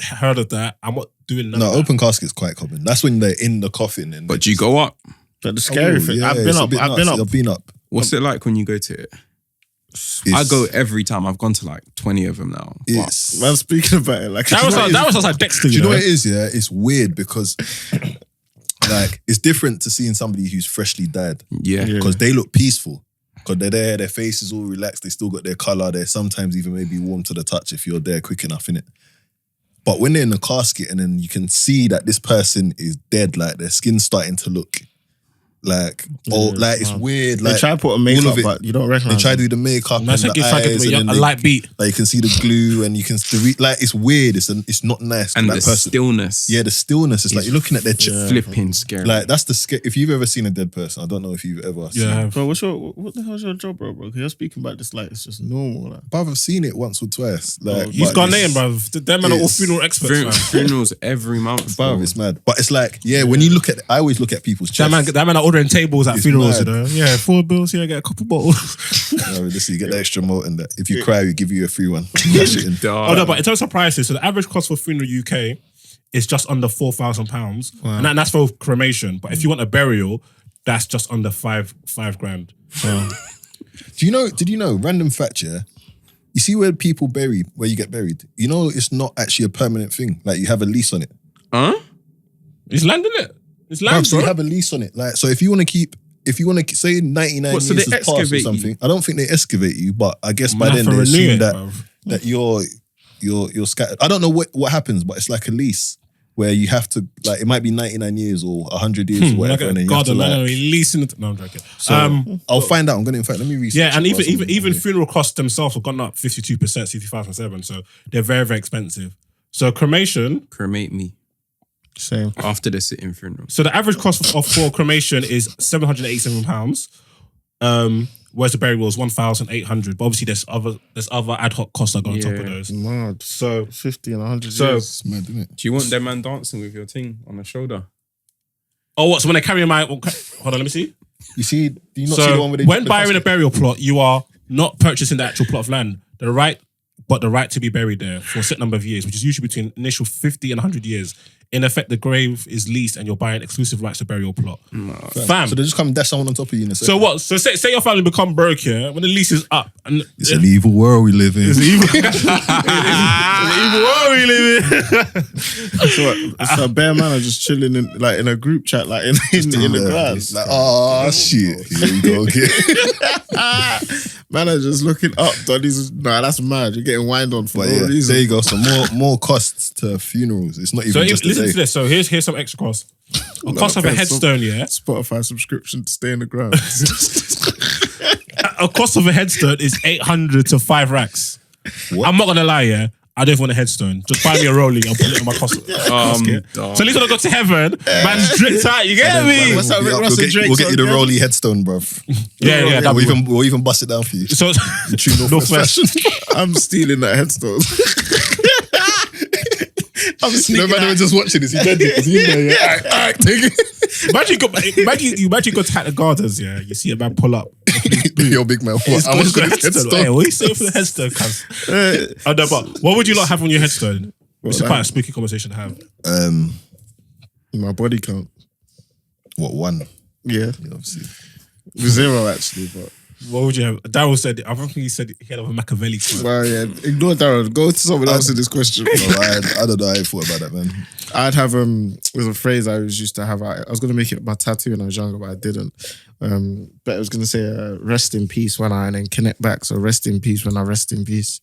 heard of that. I'm not doing none No, of that. open casket's quite common. That's when they're in the coffin. And But do you go up? But the scary thing, yeah, I've been it's a up. bit I've been nuts. up. I've been up. What's it like when you go to it? I go every time. I've gone to like 20 of them now. But It's, Man, speaking about it, like That was like Dexter. do you know what it is? Yeah, it's weird because like it's different to seeing somebody who's freshly died yeah. because they look peaceful. Because they're there, their face is all relaxed. They still got their color. They're sometimes even maybe warm to the touch if you're there quick enough, innit? But when they're in the casket and then you can see that this person is dead, like their skin's starting to look like, like it's weird. They Like try to put a all makeup, of it. but you don't They recognize. try to do the makeup and That's the like it's like eyes, and then a they, light beat. like you can see the glue and you can like it's weird. It's not nice. And that the person, stillness. yeah, the stillness. It's like you're looking at their chest. Flipping scary. Like that's the if you've ever seen a dead person, I don't know if you've ever seen. Yeah. Bro, what the hell's your job, bro? Because you're speaking about this like it's just normal. Like. But I've seen it once or twice. Like He's but Ghanaian, bruv. Them men are all it's- funeral experts, man. Funerals every month. Bruv, it's mad. But it's like, yeah, when you look at, I always look at people's That chests. man are ordering tables at It's funerals, mad. you know. Yeah, 4 bills, yeah, get a couple bottles. This you get the extra malt and that. If you cry, we give you a free one. Cash it in. Oh no, but in terms of prices, so the average cost for funeral UK is just under £4,000, and that's for cremation. But if you want a burial, that's just under five grand. Did you know, random fact, yeah? You see where people where you get buried, you know, it's not actually a permanent thing. Like you have a lease on it. Huh? It's land, isn't it? It's Bruv, land, so you bro. have a lease on it. Like, so if you want to say 99 What, so years they has passed or excavate you? something, I don't think they excavate you, but I guess by Might then have they to renew assume it, that bruv. that you're scattered. I don't know what happens, but it's like a lease where you have to, like, it might be 99 years or 100 years or whatever, and then you have to, God, man, like, releasing it. No, I'm joking. so I'll find out. I'm gonna, in fact, let me research. Yeah, and it whilst I'm even here. funeral costs themselves have gone up 52%, 65.7%. So they're very, very expensive. So cremation. Cremate me Same. after the sitting funeral. So the average cost for cremation is £787. Whereas the burial is 1,800. But obviously there's other ad hoc costs that go on top of Yeah. those. Mad. So 50 and 100 So- years. It's mad, isn't it? Do you want them man dancing with your thing on the shoulder? oh, what? So when they carry my hold on, let me see. You see, do you not see the So one where they when the buying a casket? burial plot, you are not purchasing the actual plot of land. The right to be buried there for a set number of years, which is usually between initial 50 and 100 years. In effect, the grave is leased and you're buying exclusive rights to burial plot. Fam. So they just come and dash someone on top of you in a second. So what? So say your family become broke here when the lease is up and It's an evil world we live in. it's evil. It's an evil world we live in. So a bear man are just chilling in a group chat, like in the grass. Like, oh shit, here we go again. Man are just looking up. Nah, that's mad. You're getting wined on for But no yeah, reason. there you go. So more costs to funerals. It's not even So just a listen day. to this. So here's some extra costs. A cost of a okay, headstone, yeah. Spotify subscription to stay in the ground. A cost of a headstone is 800 to 5 racks. What? I'm not gonna lie, yeah. I don't want a headstone. Just buy me a rollie and put it in my casket. So at least when I go to heaven, man's dripped out. You get me? What's that Rick Ross and Drake We'll get you the song, rolly headstone, bruv. Yeah, that'd be We'll even bust it down for you. so. True Northwest fashion. I'm stealing that headstone. I'm No sneaking man out. just watching this. He read it. Is he in there? Yeah. Alright, take it. Imagine you go to the gardens, yeah. You see a man pull up. Yo, big man. What? I was going to headstone. Hey, what are you saying for the headstone, cuz? Oh, no, but what would you not have on your headstone? It's quite a spooky conversation to have. My body count. What, one? Yeah. Yeah, obviously. 0 actually, but What would you have? Darrell said, I think he said he had a Machiavelli quote. well, yeah. Ignore Darrell. Go to someone else in this question. No, I don't know how I thought about that, man. I'd have there's a phrase I was used to have. I was gonna make it my tattoo when I was younger, but I didn't. But I was gonna say rest in peace when I and then connect back. So rest in peace when I rest in peace.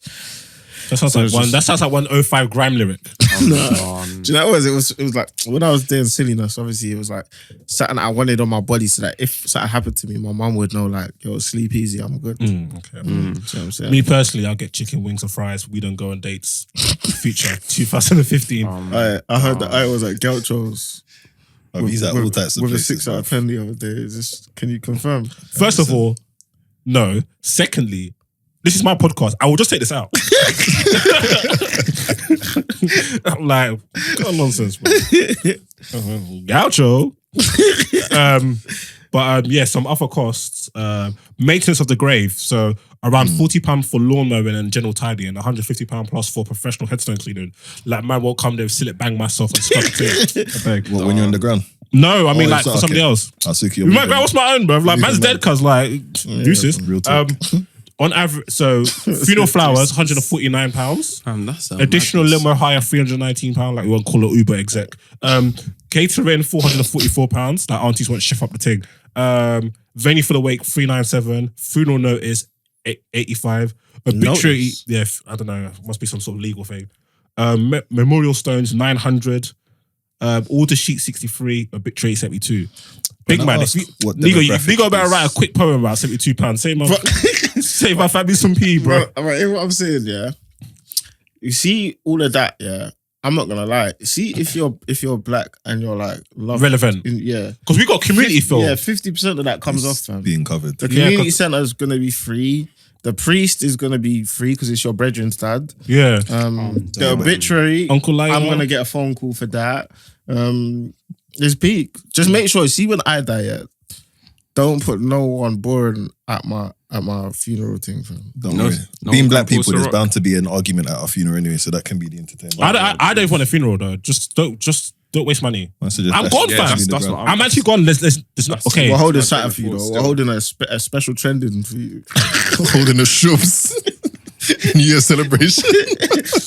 That sounds like one 05 grime lyric. Do you know what it was? It was like when I was doing silliness. Obviously, it was like something I wanted on my body, so that if something happened to me, my mum would know. Like, yo, sleep easy, I'm good. Okay. You know what I'm saying? Me personally, I'll get chicken wings and fries. We don't go on dates. Future 2015. I heard that I was at Gaucho's He's at all types of with places. a 6 out of 10 the other day. Is this? Can you confirm? First of all, no. Secondly, this is my podcast. I will just take this out. I'm like, what nonsense, bro. Gaucho. Yeah, some other costs. Maintenance of the grave. So around £40 for lawn mowing and general tidying, £150 plus for professional headstone cleaning. Like, man won't come there, silly bang myself and scrub the thing. What, when you're on the ground? No, I mean, Oh, like, it's for not- somebody okay. else. I'll see you. You might go, what's my own, bro? Like, man's man. dead, cuz, like, deuces. Real talk. On average, so funeral flowers, £149. That's Additional limo hire, £319. Like, we won't call it Uber exec. Catering, £444. Like, aunties won't shift up the thing. Venue for the wake, $397. Funeral notice, $85. Obituary, Notice? yeah, I don't know. Must be some sort of legal thing. Memorial stones, $900. Order sheet, $63. Obituary, $72. Big Can I man, ask if you, what Nego, demographic better is- write a quick poem about £72. Save my family some pee, bro. Bro, hear what I'm saying, yeah. You see all of that, yeah. I'm not gonna lie. See, if you're black and you're like Relevant. yeah, Because we got community film. yeah, 50% of that comes off, fam. Being covered. The Yeah, community 'cause- center is gonna be free. The priest is gonna be free because it's your brethren's dad. Yeah. The obituary, Uncle Lionel. I'm gonna get a phone call for that. It's peak. Just make sure. See, when I die, yeah, don't put no one boring at my funeral thing, fam. Don't No- worry. no Being one black can people, force a there's rock. bound to be an argument at our funeral anyway, so that can be the entertainment. I don't want a funeral though. Just don't waste money. I suggest I'm that's- gone, yeah, fam. that's That's the what ground. I'm actually gone. Let's not. Okay. We're holding not something getting for you, though. forced We're still. holding a special trending for you. holding the shoes. New Year celebration.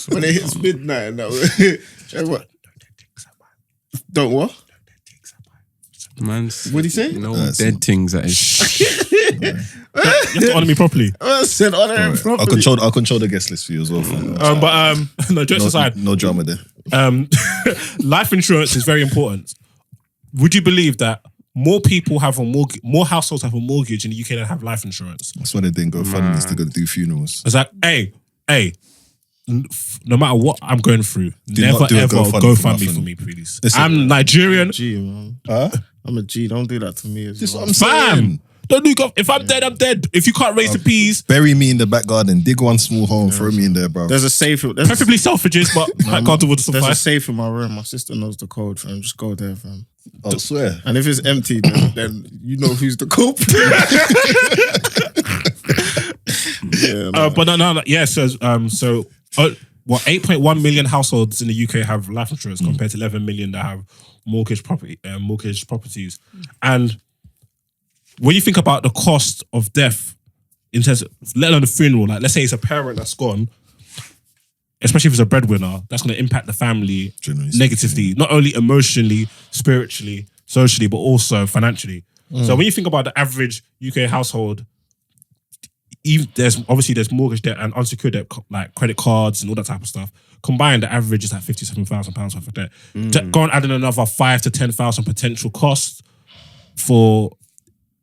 When it hits midnight and that. What? Don't what? Man's, What'd he say? No That's- dead things that is. You have to honor me properly. I said on Alright. it properly. I'll control the guest list for you as well. fam. No, jokes aside. No drama there. Life insurance is very important. Would you believe that more people have a mortgage, more households have a mortgage in the UK than have life insurance? That's why they didn't go funnies to go do funerals. It's like, hey, no matter what I'm going through, never not do a ever GoFundMe go for fund me nothing. for me, please. Listen, I'm Nigerian. G, man. Huh? I'm a G. Don't do that to me. As This is well. what I'm saying. Fam, don't do. If I'm dead, I'm dead. If you can't raise the peas, Bury me in the back garden. Dig one small hole and throw me in there, bro. There's a safe. preferably Selfridges, but that can't would There's a suffice. safe in my room. My sister knows the code, fam. Just go there, fam. I swear. And if it's empty, then you know who's the culprit. Yeah, man. But no, yeah. So 8.1 million households in the UK have life insurance compared to 11 million that have mortgage properties. And when you think about the cost of death, in terms of, let alone the funeral, like let's say it's a parent that's gone, especially if it's a breadwinner, that's going to impact the family Generally negatively, not only emotionally, spiritually, socially, but also financially. So when you think about the average UK household, there's mortgage debt and unsecured debt, like credit cards and all that type of stuff. Combined, the average is like £57,000 worth of debt. Go and add in another 5 to 10,000 potential costs for,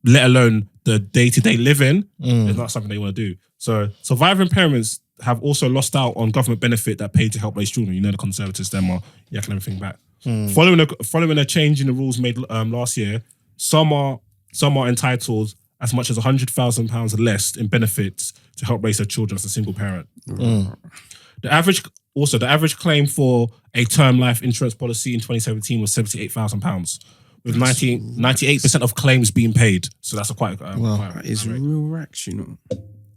let alone the day-to-day living, is not something they want to do. So surviving parents have also lost out on government benefit that paid to help raise children. You know, the Conservatives, them are yakking everything back. Following a change in the rules made last year, some are entitled as much as £100,000 less in benefits to help raise their children as a single parent. The average claim for a term life insurance policy in 2017 was £78,000, with 98% of claims being paid. So that's a quite It's real racks, you know.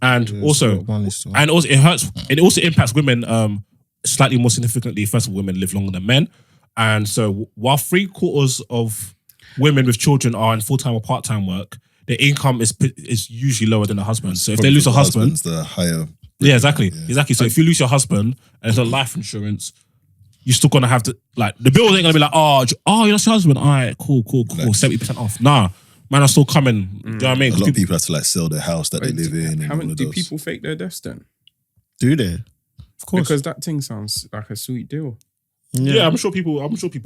and also it also impacts women slightly more significantly. First of all, women live longer than men, and so while 3/4 of women with children are in full-time or part-time work, their income is usually lower than a husband. So if they lose a husband, husband's the higher. yeah, exactly. So if you lose your husband and it's a life insurance, you're still gonna have to, like, the bills ain't gonna be like, you lost your husband. All right, cool, 70% off. Nah, man, are still coming. Do you know what I mean? A lot of people have to like sell their house that they live in. And all Haven't of do those. people fake their deaths then? Do they? Of course. Because that thing sounds like a sweet deal. Yeah, I'm sure people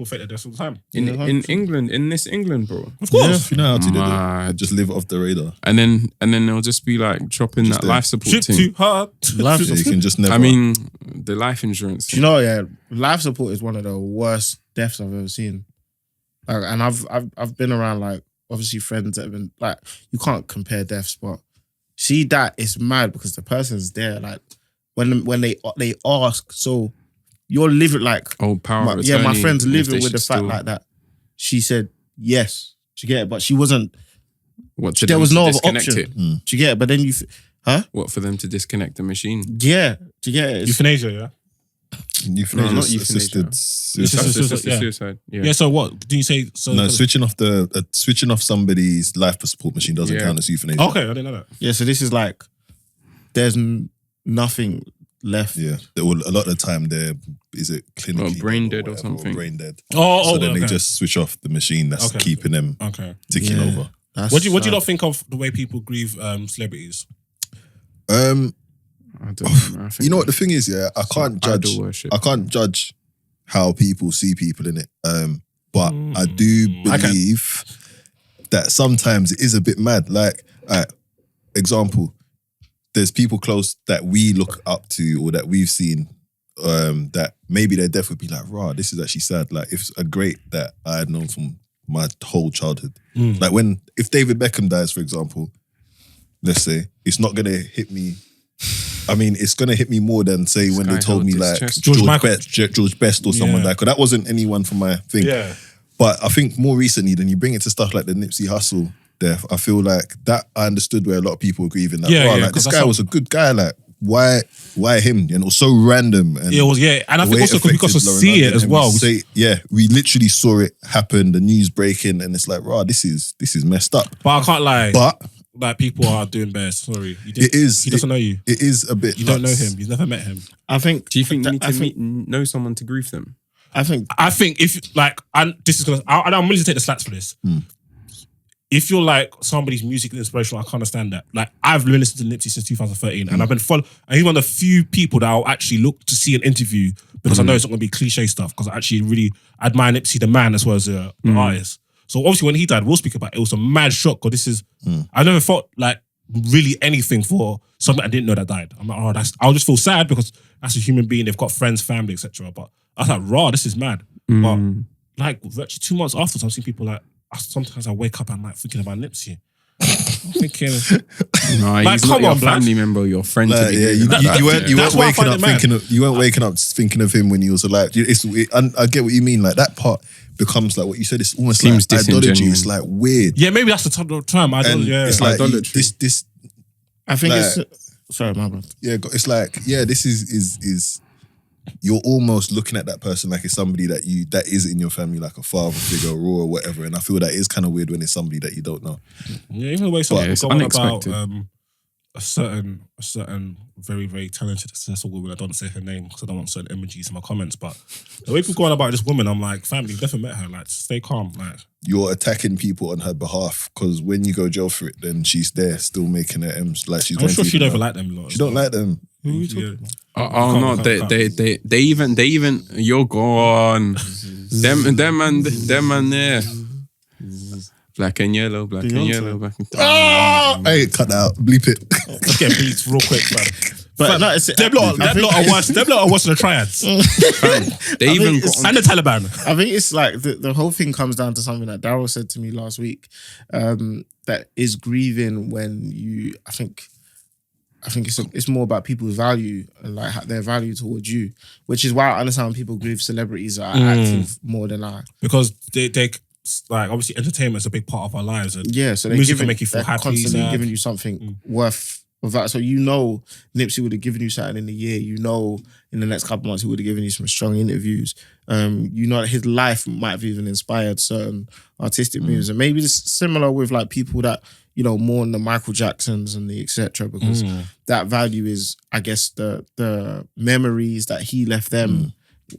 fake their deaths all the time. In England, in this England, bro. Of course. Yeah, if you know how to do Mad. it, just live off the radar. And then they'll just be like dropping Just that there. life support Shit thing. too hard. Life So you can just never. I mean, the life insurance. Do you know, yeah, life support is one of the worst deaths I've ever seen. Like, and I've been around, like, obviously friends that have been, like, you can't compare deaths, but See that it's mad because the person's there. Like when they ask, so you're living like power of my attorney, friend's if living they with the should fact still- like that. She said yes. Do you get it? But she wasn't. What, for There them was to no other disconnect option. it? Do you get it? But then What, for them to disconnect the machine? Yeah. Do you get it? Euthanasia, yeah. Euthanasia, not assisted euthanasia. suicide. Assisted Assisted yeah. suicide. Yeah. Yeah. So what do you say? So No, switching off somebody's life support machine doesn't Yeah. count as euthanasia. Okay, I didn't know that. Yeah. So this is like there's nothing left. Yeah, a lot of the time there is it clinically brain dead dead or whatever, something. brain dead. Oh, So then okay. they just switch off the machine that's Okay. keeping them Okay. ticking Yeah. over. That's What do you sad. not think of the way people grieve celebrities? I don't know. I think You know what the thing is, yeah, I can't judge. idol worship. I can't judge how people see people in it. But I do I can. believe that sometimes it is a bit mad. Like, example, there's people close that we look up to or that we've seen that maybe their death would be like, rah, this is actually sad. Like, if a great that I had known from my whole childhood. Like if David Beckham dies, for example, let's say, it's not gonna hit me. I mean, it's gonna hit me more than say when guy they told me held his like chest. George Best or someone Yeah. like, 'cause that wasn't anyone from my thing. Yeah. But I think more recently, then you bring it to stuff like the Nipsey Hussle death. I feel like that I understood where a lot of people were grieving. That, Yeah, wow, yeah, like this 'cause guy that's was a good guy. Like, why him? You know, so random. And Yeah, it was, yeah. And I the think way also because we got to affected Lauren see it London, as and well. we literally saw it happen. The news breaking, and it's like, rah, this is messed up. But I can't lie. But like people are doing best. Sorry. it is. He doesn't know you. It is a bit. You don't know nuts. him. You've never met him. I think. Do you think you need I to think- know someone to grieve them? I think. I think if like, and this is gonna, I'm willing to take the slats for this. If you're like somebody's music inspirational, I can't understand that. Like I've been listening to Nipsey since 2013, and I've been following. And he's one of the few people that I'll actually look to see an interview because I know it's not going to be cliche stuff. Because I actually really admire Nipsey the man as well as the artist. So obviously when he died, we'll speak about it. It was a mad shock. Because this is, I never felt like really anything for something I didn't know that died. I'm like, I'll just feel sad because that's a human being. They've got friends, family, etc. But I was like, raw, this is mad. But like virtually 2 months afterwards, I've seen people like, sometimes I wake up and I'm like thinking about Nipsey. I'm thinking, No, Like, he's come not your on, blood. family member, your friend. Like, to be yeah, grieving like that. you weren't that's why I waking find up it mad. thinking of thinking of him when he was alive. I get what you mean. Like that part becomes like what you said. It's almost Seems like idolatry. disingenuous. It's like weird. yeah, maybe that's the term. I don't, And yeah. it's like Idolatry. this. I think Like- it's. Sorry, my bad. Yeah, it's like this is you're almost looking at that person like it's somebody that is in your family, like a father figure or whatever. And I feel that is kind of weird when it's somebody that you don't know. Yeah, even the way someone it's go on about unexpected. a certain very, very talented, successful woman. I don't say her name because I don't want certain emojis in my comments. But the way people go on about this woman, I'm like, family, you've never met her. Like, stay calm. Like, You're attacking people on her behalf because when you go jail for it, then she's there still making her M's like she's. I'm going sure to she them don't even now. like them lot. She don't like them. Who are you talking about? Oh no, they even you're gone. them and there. Black and yellow, black and Beyonce. yellow, black and Hey, cut that out. Bleep it. Let's get beats real quick, man. But no, it's, Them lot are worse. Them lot are worse than the triads They even think got and the Taliban. I think it's like the whole thing comes down to something that Darrell said to me last week. That is grieving when you. I think it's more about people's value and like their value towards you, which is why I understand when people grieve celebrities that are active more than I. Because they like obviously entertainment's a big part of our lives. And Yeah, so they're music giving, can make you feel they're happy, constantly sad. giving you something worth of that. So you know Nipsey would have given you something in the year. You know in the next couple months he would have given you some strong interviews. You know that his life might have even inspired certain artistic moves. And maybe it's similar with like people that, you know, mourn the Michael Jacksons and the etc. because that value is, I guess, the memories that he left them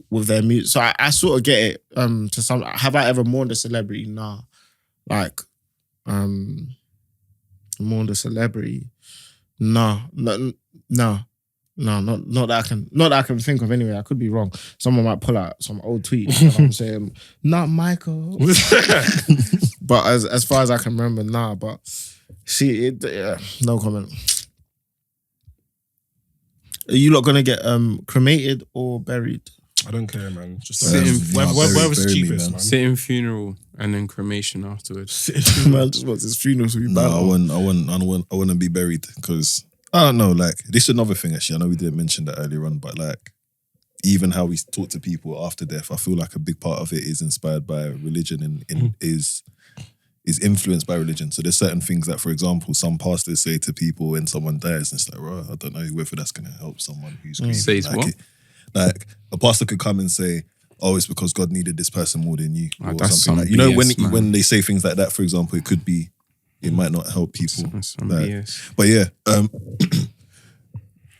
with their music. So I sort of get it. To some, have I ever mourned a celebrity? Nah. Like, mourned a celebrity? Nah. No, not that I can think of anyway. I could be wrong. Someone might pull out some old tweet and I'm saying, not Michael. But as far as I can remember, nah. But see, no comment. Are you not gonna get cremated or buried? I don't care, man. Just bury wherever's me, cheapest, man. man. Sitting funeral and then cremation afterwards. Man just wants his funeral to be No, bad. I want to be buried because I don't know. Like, this is another thing. Actually, I know we didn't mention that earlier on, but like, even how we talk to people after death, I feel like a big part of it is inspired by religion and is influenced by religion. So there's certain things that, for example, some pastors say to people when someone dies, and it's like, right, I don't know whether that's going to help someone who's grieving. Says like, what? Like, a pastor could come and say, oh, it's because God needed this person more than you, or that's something some like. You know, BS, when they say things like that, for example, it might not help people. Some Like, BS. but yeah,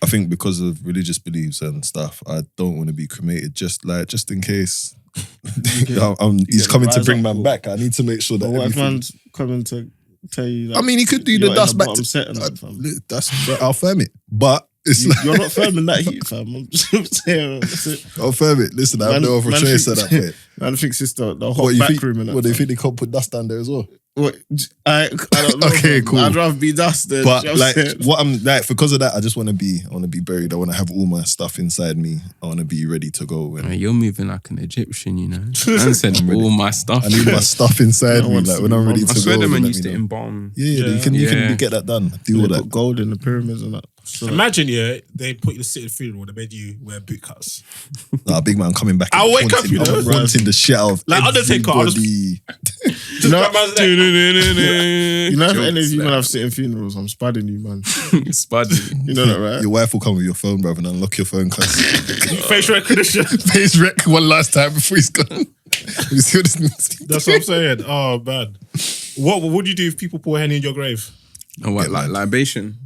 I think because of religious beliefs and stuff, I don't want to be cremated. Just in case he's coming to bring man back. I need to make sure that. But what if everything- man's coming to tell you? Like, I mean, he could do you're the in dust back bottom to settlement, fam. I'll firm it, but it's like, You're not firm in that heat, fam. I'm just saying. I'll firm it. Listen, I have no other choice at that point. Man thinks it's the hot What, you back think? room. And that, What, they fam. think they can't put dust down there as well? What, I don't know. Okay, fam. cool. I'd rather be dusted. But you know like, what I'm saying? what I'm like, because of that, I want to be buried. I want to have all my stuff inside me. I want to be ready to go. And You're moving like an Egyptian, you know. I said all my stuff. I need my stuff inside I me. want Like to when be I'm ready mum. to I go. swear the then man let used me to know. embalm. Yeah, you Yeah. can get that done. Do all They that. got gold in the pyramids and that. So, Imagine, they put you sit in funeral, they made you wear boot cuts. Nah, big man coming back. I'll wake up, wanting- you know. I'm wanting the shit out of Like Undertaker, I'll just- everybody. Just grab man's neck. you know, if any of Jokes you there. man have sitting funerals, I'm spudding you, man. Spuddy. You know that, right? Your wife will come with your phone, brother, and unlock your phone cause Facial recognition. face wreck one last time before he's gone. You see what this That's what I'm saying. Oh, man. What would you do if people pour Henny in your grave? Oh, what, Yeah, like man. libation?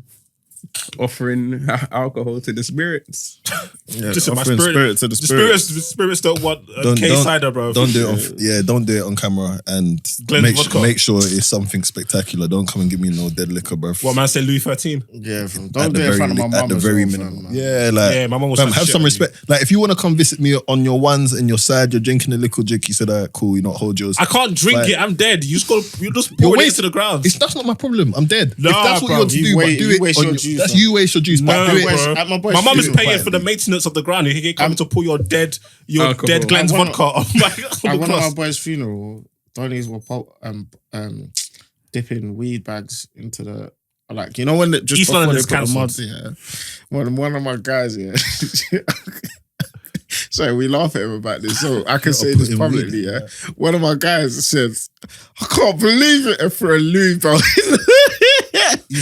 Offering alcohol to the spirits. Yeah, Just in my offering spirit. to the The spirits. spirits don't want K cider, bro. Don't do it don't do it on camera and Glen's vodka. make sure it's something spectacular. Don't come and give me no dead liquor, bro. What man said, Louis 13? Yeah, fam. At Don't the do it in very front of my at mum. the as very well, minimum. fam, man. Yeah, like Yeah, my mum was fam, trying to have shit some on respect. Like if you want to come visit me on your ones and your side, you're drinking a little jig. You said, "Alright, cool, you not hold yours." I can't drink Like- it. I'm dead. You just You're pour it waste- into the ground. That's not my problem. I'm dead. Nah, if that's what bro, you want to you do, waste- but do you it waste on your your, juice, that's fam. you waste your juice. No, but do it. bro. At my boy's My mum is funeral, paying for the maintenance of the ground. He coming to pour your dead Alcohol. Glenn's I wanna- vodka on At the one of my cross. boys' funeral, Donnies were dipping weed bags into the like, you know, when just East before London they is put the mud, cancelled. yeah. One of my guys, yeah. Sorry, we laugh at him about this, so I can say put this in publicly. weed, Yeah, one of my guys said, "I can't believe it," for a Louis belt.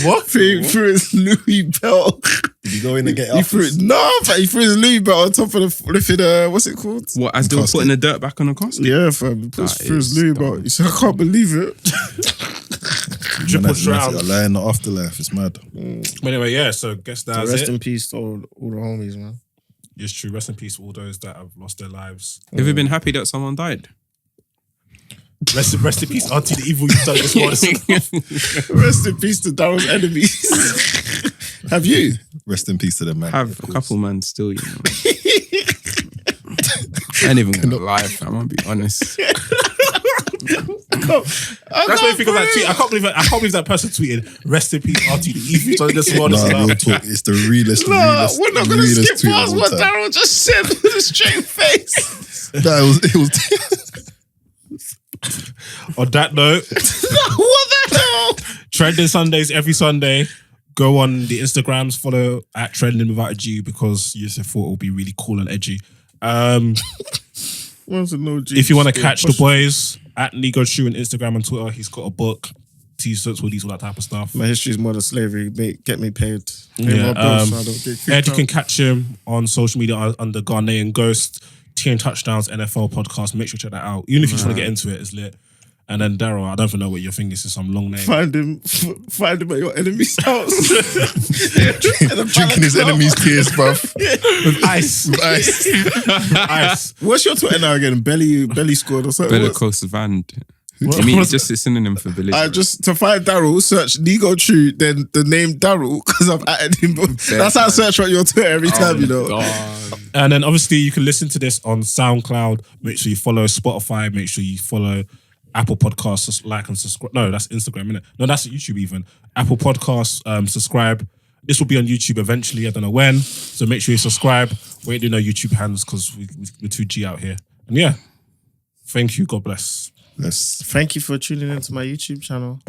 What? Threw his Louis belt. Did you go in and get He threw he threw his Louis belt on top of the flipping what's it called? What, as they were Casket. putting the dirt back on the casket? Yeah, fam. He That threw his is Louis dumb. belt. He said, "I can't believe it." Triple drown. A lie in the afterlife. It's mad. But anyway, yeah, so guess So that's rest it. in peace to all the homies, man. It's true. Rest in peace to all those that have lost their lives. Have you been happy that someone died? Rest in peace, Auntie, the evil you've done this morning. Rest in peace to Darrell's enemies. Have you? Rest in peace to them, man. Have Of a course. couple man still, you know. I ain't even gonna lie, fam. I'm gonna be honest. That's what you think of that tweet. I can't believe that person tweeted, "Rest in peace, Auntie, the evil you've done this morning." Nah, real talk. It's the realest. No, realest we're not gonna realest skip tweet of past all what time. Darrell just said with a straight face. No, it was. On that note, What the hell? Trending Sundays every Sunday. Go on the Instagrams, follow at Trending without a G because you just thought it would be really cool and edgy. Wants to know G. If you want to catch the boys at Nego on Instagram and Twitter, he's got a book, t-shirts, hoodies, all that type of stuff. My history is more than slavery. Get me paid. Pay Yeah, my bills so I don't get kicked Ed, you out. can catch him on social media under Ghanaian Ghost, TN Touchdowns, NFL podcast. Make sure to check that out. Even if you just want to get into it, it's lit. And then Darrell, I don't even know what your thing is. It's some long name. Find him at your enemy's house. Drinking his enemy's tears, bruv. With ice. Ice. What's your Twitter now again? Belly squad or something? Better What's- Coast Van. I mean, it's just a synonym for village. I just to find Darrell, search Nego True, then the name Darrell because I've added him. That's how I search on your Twitter every time, you know. God. And then obviously you can listen to this on SoundCloud. Make sure you follow Spotify. Make sure you follow Apple Podcasts. Like and subscribe. No, that's Instagram, innit? No, that's YouTube even. Apple Podcasts, subscribe. This will be on YouTube eventually. I don't know when. So make sure you subscribe. We ain't doing no YouTube hands because we're too G out here. And yeah, thank you. God bless. Let's Thank you for tuning into my YouTube channel.